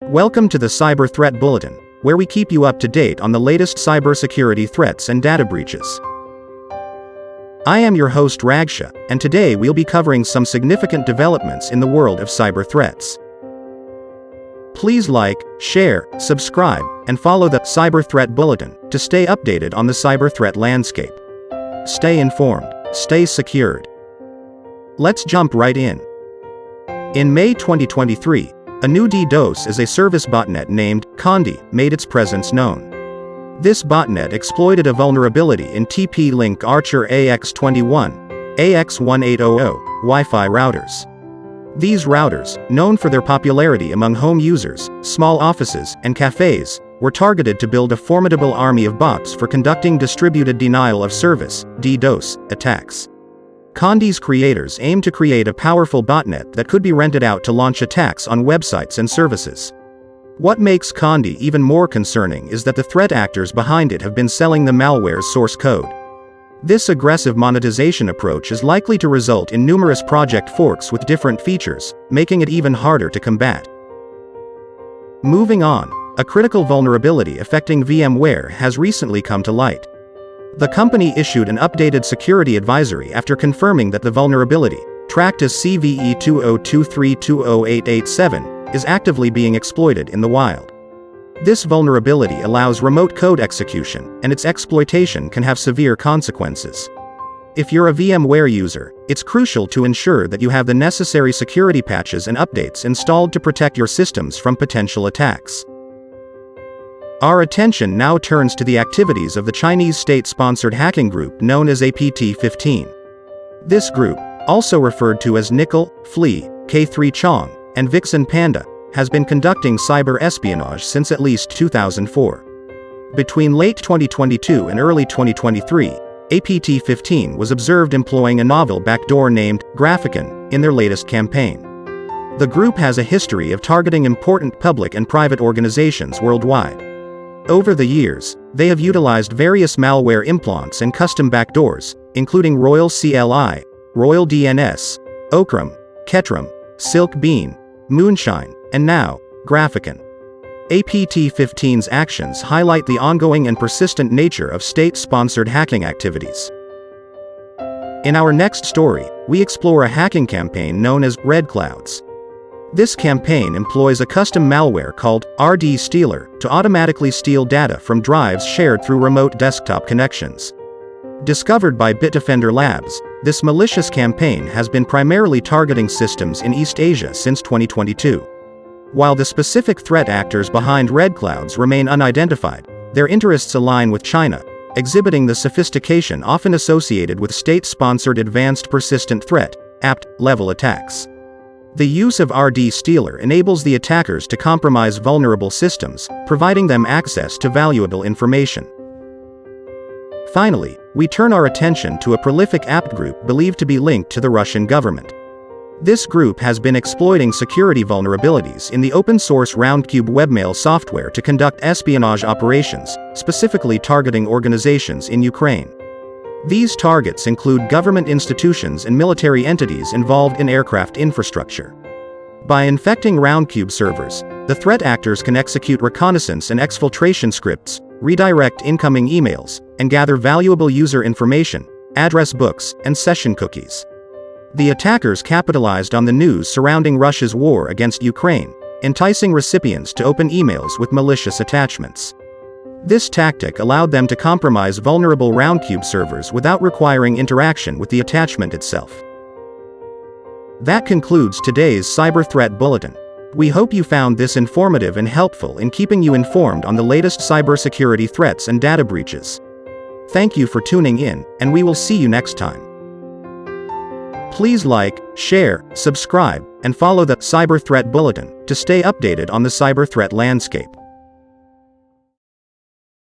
Welcome to the Cyber Threat Bulletin, where we keep you up to date on the latest cybersecurity threats and data breaches. I am your host Ragsha, and today we'll be covering some significant developments in the world of cyber threats. Please like, share, subscribe, and follow the Cyber Threat Bulletin to stay updated on the cyber threat landscape. Stay informed, stay secured. Let's jump right in. In May 2023, a new DDoS-as-a-Service botnet named Condi made its presence known. This botnet exploited a vulnerability in TP-Link Archer AX21, AX1800 Wi-Fi routers. These routers, known for their popularity among home users, small offices, and cafes, were targeted to build a formidable army of bots for conducting distributed denial of service, DDoS, attacks. Condi's creators aim to create a powerful botnet that could be rented out to launch attacks on websites and services. What makes Condi even more concerning is that the threat actors behind it have been selling the malware's source code. This aggressive monetization approach is likely to result in numerous project forks with different features, making it even harder to combat. Moving on, a critical vulnerability affecting VMware has recently come to light. The company issued an updated security advisory after confirming that the vulnerability, tracked as CVE2023208887, is actively being exploited in the wild. This vulnerability allows remote code execution, and its exploitation can have severe consequences. If you're a VMware user, it's crucial to ensure that you have the necessary security patches and updates installed to protect your systems from potential attacks. Our attention now turns to the activities of the Chinese state-sponsored hacking group known as APT-15. This group, also referred to as Nickel, Flea, K3 Chong, and Vixen Panda, has been conducting cyber espionage since at least 2004. Between late 2022 and early 2023, APT-15 was observed employing a novel backdoor named Graphican in their latest campaign. The group has a history of targeting important public and private organizations worldwide. Over the years, they have utilized various malware implants and custom backdoors, including Royal CLI, Royal DNS, Okram, Ketram, Silk Bean, Moonshine, and now, Graphican. APT-15's actions highlight the ongoing and persistent nature of state-sponsored hacking activities. In our next story, we explore a hacking campaign known as RedClouds. This campaign employs a custom malware called RDStealer to automatically steal data from drives shared through remote desktop connections. Discovered by Bitdefender Labs, this malicious campaign has been primarily targeting systems in East Asia since 2022. While the specific threat actors behind RedClouds remain unidentified, their interests align with China, exhibiting the sophistication often associated with state-sponsored advanced persistent threat, APT-level attacks. The use of RDStealer enables the attackers to compromise vulnerable systems, providing them access to valuable information. Finally, we turn our attention to a prolific APT group believed to be linked to the Russian government. This group has been exploiting security vulnerabilities in the open-source Roundcube Webmail software to conduct espionage operations, specifically targeting organizations in Ukraine. These targets include government institutions and military entities involved in aircraft infrastructure. By infecting Roundcube servers, the threat actors can execute reconnaissance and exfiltration scripts, redirect incoming emails, and gather valuable user information, address books, and session cookies. The attackers capitalized on the news surrounding Russia's war against Ukraine, enticing recipients to open emails with malicious attachments. This tactic allowed them to compromise vulnerable Roundcube servers without requiring interaction with the attachment itself. That concludes today's Cyber Threat Bulletin. We hope you found this informative and helpful in keeping you informed on the latest cybersecurity threats and data breaches. Thank you for tuning in, and we will see you next time. Please like, share, subscribe, and follow the Cyber Threat Bulletin to stay updated on the cyber threat landscape.